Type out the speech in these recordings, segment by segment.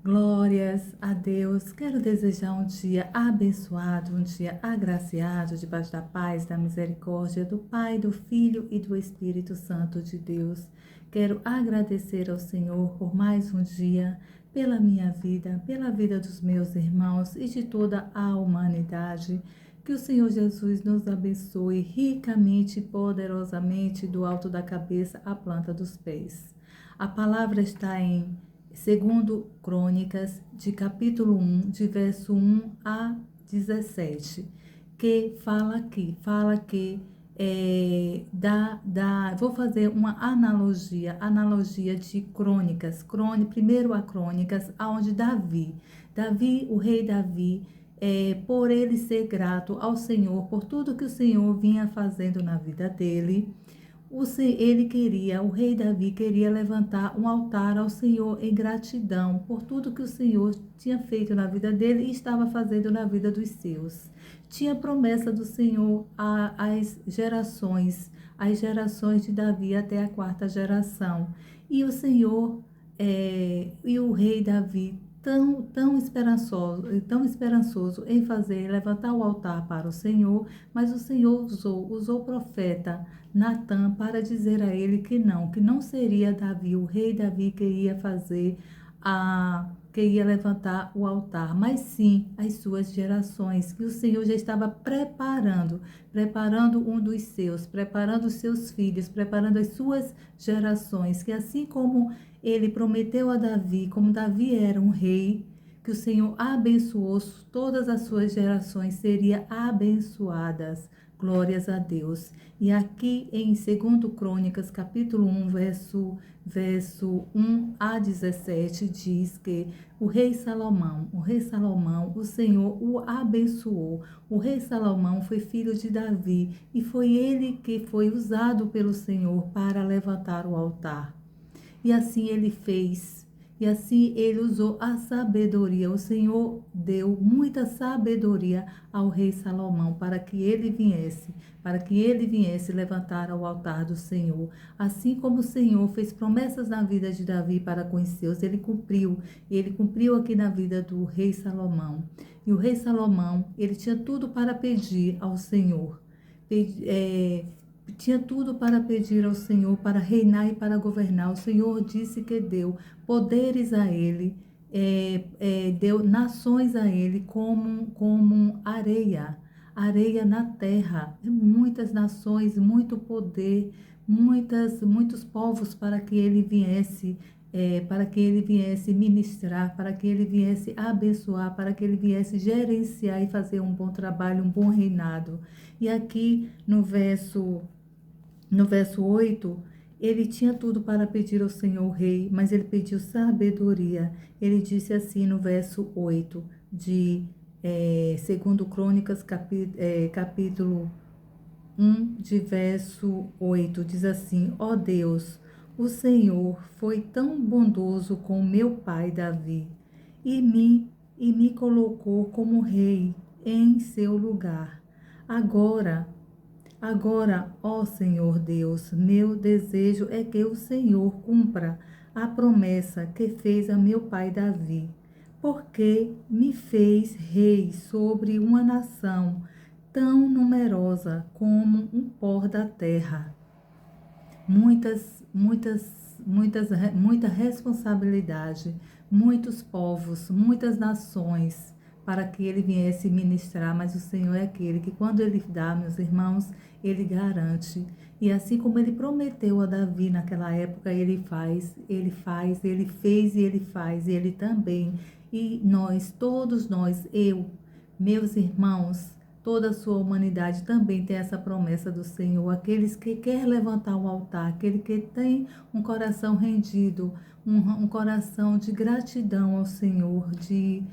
Glórias a Deus. Quero desejar um dia abençoado, um dia agraciado, debaixo da paz, da misericórdia do Pai, do Filho e do Espírito Santo de Deus. Quero agradecer ao Senhor por mais um dia, pela minha vida, pela vida dos meus irmãos e de toda a humanidade. Que o Senhor Jesus nos abençoe ricamente e poderosamente do alto da cabeça à planta dos pés. A palavra está em Segundo Crônicas, de capítulo 1, de verso 1 a 17, que fala que vou fazer uma analogia de crônicas, primeiro a crônicas, aonde o rei Davi, por ele ser grato ao Senhor, por tudo que o Senhor vinha fazendo na vida dele, o rei Davi queria levantar um altar ao Senhor em gratidão por tudo que o Senhor tinha feito na vida dele e estava fazendo na vida dos seus. Tinha promessa do Senhor às gerações de Davi até a quarta geração. E o Senhor, e o rei Davi, tão esperançoso em levantar o altar para o Senhor, mas o Senhor usou o profeta Natã para dizer a ele que não seria Davi, o rei Davi que ia levantar o altar, mas sim as suas gerações, que o Senhor já estava preparando um dos seus, preparando os seus filhos, preparando as suas gerações, que assim como ele prometeu a Davi, como Davi era um rei, que o Senhor abençoou, todas as suas gerações seriam abençoadas. Glórias a Deus. E aqui em 2 Crônicas, capítulo 1, verso 1 a 17, diz que o rei Salomão, o Senhor o abençoou. O rei Salomão foi filho de Davi e foi ele que foi usado pelo Senhor para levantar o altar. E assim ele fez. E assim ele usou a sabedoria. O Senhor deu muita sabedoria ao rei Salomão para que ele viesse levantar ao altar do Senhor. Assim como o Senhor fez promessas na vida de Davi para com os seus, ele cumpriu. Ele cumpriu aqui na vida do rei Salomão. E o rei Salomão, ele tinha tudo para pedir ao Senhor. Tinha tudo para pedir ao Senhor, para reinar e para governar. O Senhor disse que deu poderes a ele, deu nações a ele como areia na terra. Muitas nações, muito poder, muitos povos para que ele viesse ministrar, para que ele viesse abençoar, para que ele viesse gerenciar e fazer um bom trabalho, um bom reinado. E aqui no verso 8, ele tinha tudo para pedir ao Senhor Rei, mas ele pediu sabedoria. Ele disse assim no verso 8 de 2 Crônicas, capítulo 1, de verso 8, diz assim: Ó Deus, o Senhor foi tão bondoso com meu pai Davi e me colocou como rei em seu lugar. Agora, ó Senhor Deus, meu desejo é que o Senhor cumpra a promessa que fez a meu pai Davi, porque me fez rei sobre uma nação tão numerosa como um pó da terra. Muita responsabilidade, muitos povos, muitas nações, para que ele viesse ministrar, mas o Senhor é aquele que, quando ele dá, meus irmãos, ele garante. E assim como ele prometeu a Davi naquela época, ele fez e ele faz, e ele também. E nós, todos nós, meus irmãos, toda a sua humanidade também tem essa promessa do Senhor. Aqueles que querem levantar um altar, aquele que tem um coração rendido, um coração de gratidão ao Senhor, de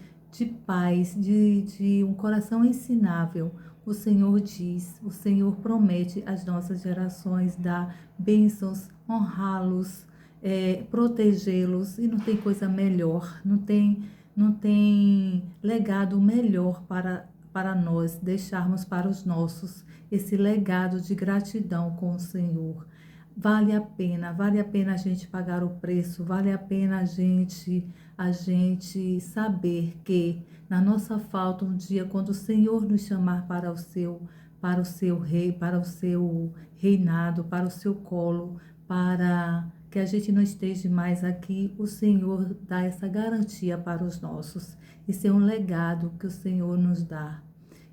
paz, de um coração ensinável. O Senhor diz, o Senhor promete às nossas gerações dar bênçãos, honrá-los, protegê-los, e não tem coisa melhor, não tem legado melhor para nós deixarmos para os nossos esse legado de gratidão com o Senhor. vale a pena a gente pagar o preço, vale a pena a gente saber que na nossa falta um dia, quando o Senhor nos chamar para o seu rei, para o seu reinado, para o seu colo, para que a gente não esteja mais aqui, o Senhor dá essa garantia para os nossos. Isso é um legado que o Senhor nos dá.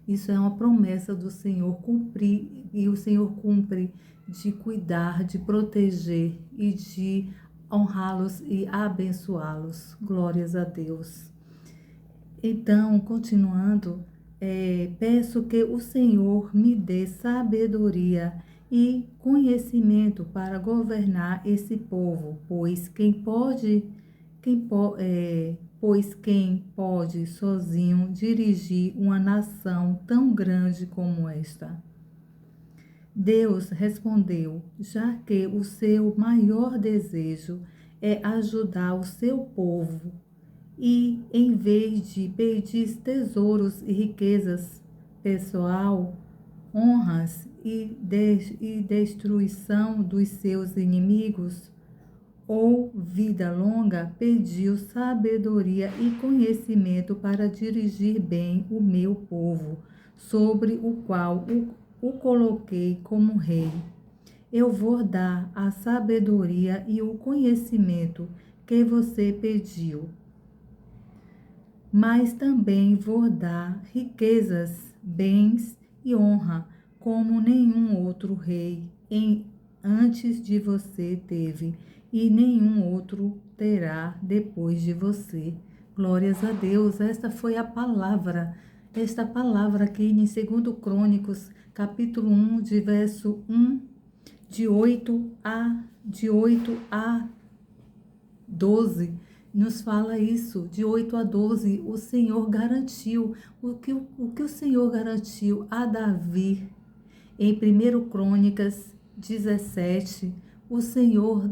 Isso é uma promessa do Senhor cumprir, e o Senhor cumpre de cuidar, de proteger e de honrá-los e abençoá-los. Glórias a Deus. Então, continuando, peço que o Senhor me dê sabedoria e conhecimento para governar esse povo, pois quem pode sozinho dirigir uma nação tão grande como esta? Deus respondeu, já que o seu maior desejo é ajudar o seu povo e, em vez de pedir tesouros e riquezas pessoal, honras e destruição dos seus inimigos, ou vida longa, pediu sabedoria e conhecimento para dirigir bem o meu povo, sobre o qual o coloquei como rei. Eu vou dar a sabedoria e o conhecimento que você pediu, mas também vou dar riquezas, bens e honra, como nenhum outro rei antes de você teve, e nenhum outro terá depois de você. Glórias a Deus. Esta foi esta palavra aqui em 2 Crônicos, capítulo 1, de verso 1, de 8 a 12, nos fala isso, de 8 a 12, o Senhor garantiu, o que o Senhor garantiu a Davi, em 1 Crônicas 17, o Senhor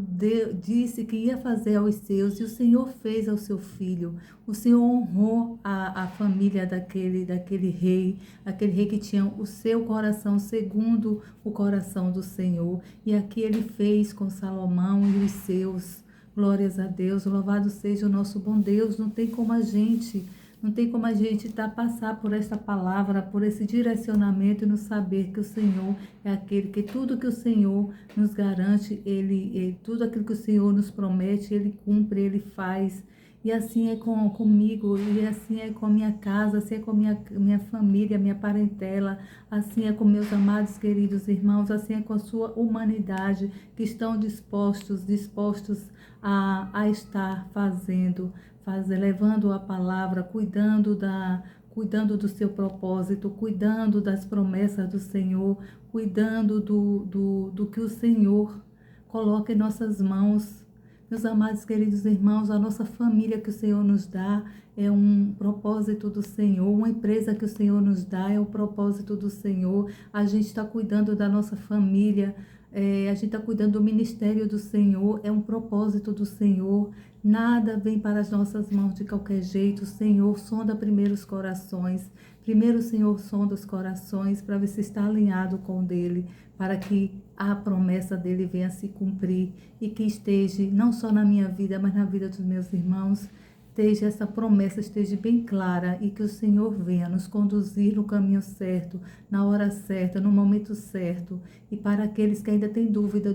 disse que ia fazer aos seus, e o Senhor fez ao seu filho. O Senhor honrou a família daquele rei, aquele rei que tinha o seu coração segundo o coração do Senhor. E aqui ele fez com Salomão e os seus. Glórias a Deus, louvado seja o nosso bom Deus. Não tem como a gente passar por esta palavra, por esse direcionamento e não saber que o Senhor é aquele que tudo que o Senhor nos garante, tudo aquilo que o Senhor nos promete, Ele cumpre, Ele faz. E assim é comigo, e assim é com a minha casa, assim é com a minha família, minha parentela, assim é com meus amados queridos irmãos, assim é com a sua humanidade, que estão dispostos a estar levando a palavra, cuidando do seu propósito, cuidando das promessas do Senhor, cuidando do que o Senhor coloca em nossas mãos. Meus amados queridos irmãos, a nossa família que o Senhor nos dá é um propósito do Senhor, uma empresa que o Senhor nos dá é o propósito do Senhor. A gente está cuidando da nossa família, a gente está cuidando do ministério do Senhor, é um propósito do Senhor. Nada vem para as nossas mãos de qualquer jeito. O Senhor sonda primeiro os corações. Primeiro o Senhor sonda os corações para ver se está alinhado com o dele, para que a promessa dele venha se cumprir e que esteja, não só na minha vida, mas na vida dos meus irmãos, essa promessa esteja bem clara e que o Senhor venha nos conduzir no caminho certo, na hora certa, no momento certo. E para aqueles que ainda têm dúvida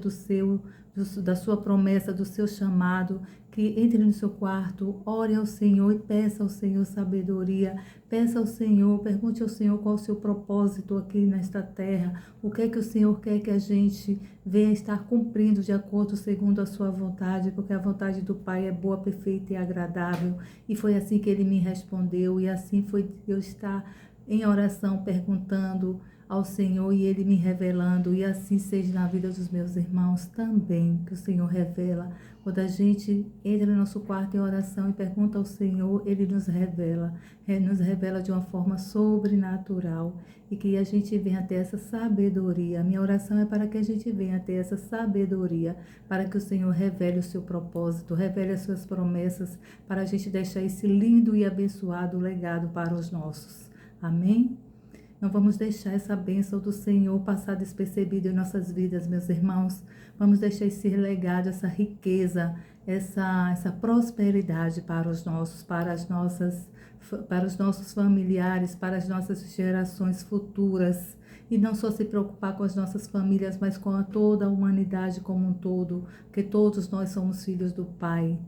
da sua promessa, do seu chamado, que entre no seu quarto, ore ao Senhor e peça ao Senhor sabedoria, peça ao Senhor, pergunte ao Senhor qual o seu propósito aqui nesta terra, o que é que o Senhor quer que a gente venha estar cumprindo de acordo segundo a sua vontade, porque a vontade do Pai é boa, perfeita e agradável. E foi assim que ele me respondeu, e assim foi eu estar em oração perguntando ao Senhor e Ele me revelando, e assim seja na vida dos meus irmãos também, que o Senhor revela. Quando a gente entra no nosso quarto em oração e pergunta ao Senhor, Ele nos revela de uma forma sobrenatural, e que a gente venha ter essa sabedoria. A minha oração é para que a gente venha ter essa sabedoria, para que o Senhor revele o seu propósito, revele as suas promessas, para a gente deixar esse lindo e abençoado legado para os nossos. Amém? Não vamos deixar essa bênção do Senhor passar despercebida em nossas vidas, meus irmãos. Vamos deixar esse legado, essa riqueza, essa prosperidade para os nossos, para os nossos familiares, para as nossas gerações futuras. E não só se preocupar com as nossas famílias, mas com toda a humanidade como um todo, porque todos nós somos filhos do Pai.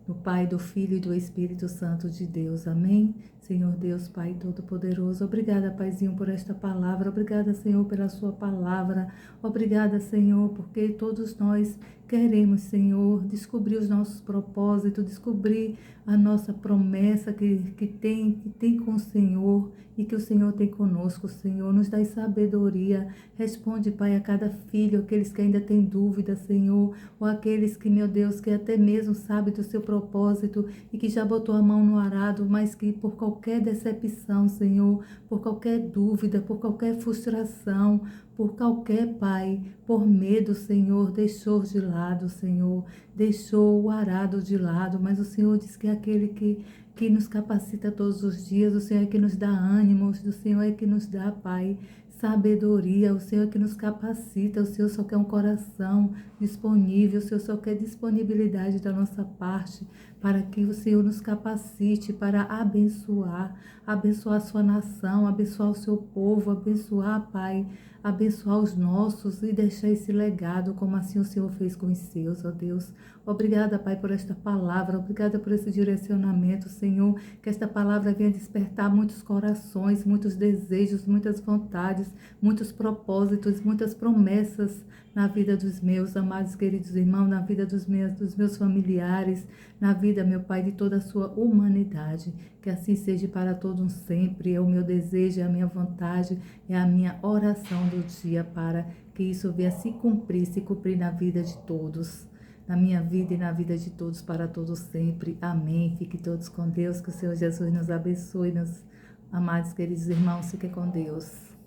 Do Pai, do Filho e do Espírito Santo de Deus. Amém? Senhor Deus, Pai Todo-Poderoso, obrigada, Paizinho, por esta palavra. Obrigada, Senhor, pela sua palavra. Obrigada, Senhor, porque todos nós queremos, Senhor, descobrir os nossos propósitos, descobrir a nossa promessa que tem com o Senhor e que o Senhor tem conosco, Senhor. Nos dá sabedoria. Responde, Pai, a cada filho, aqueles que ainda têm dúvida, Senhor, ou aqueles que, meu Deus, que até mesmo sabem do seu propósito e que já botou a mão no arado, mas que por qualquer decepção, Senhor, por qualquer dúvida, por qualquer frustração, por qualquer, Pai, por medo, Senhor, deixou de lado, Senhor, deixou o arado de lado, mas o Senhor diz que é aquele que nos capacita todos os dias, o Senhor é que nos dá ânimos, o Senhor é que nos dá, Pai, sabedoria, o Senhor é que nos capacita, o Senhor só quer um coração disponível, o Senhor só quer disponibilidade da nossa parte, para que o Senhor nos capacite para abençoar a sua nação, abençoar o seu povo, abençoar, Pai, abençoar os nossos e deixar esse legado, como assim o Senhor fez com os seus, ó Deus. Obrigada, Pai, por esta palavra, obrigada por esse direcionamento, Senhor, que esta palavra venha despertar muitos corações, muitos desejos, muitas vontades, muitos propósitos, muitas promessas na vida dos meus amados queridos irmãos, na vida dos meus familiares, na vida, meu Pai, de toda a sua humanidade. Que assim seja para todos sempre. É o meu desejo, é a minha vontade, é a minha oração do dia para que isso venha se cumprir na vida de todos. Na minha vida e na vida de todos, para todos sempre. Amém. Fiquem todos com Deus. Que o Senhor Jesus nos abençoe, meus amados queridos irmãos. Fiquem com Deus.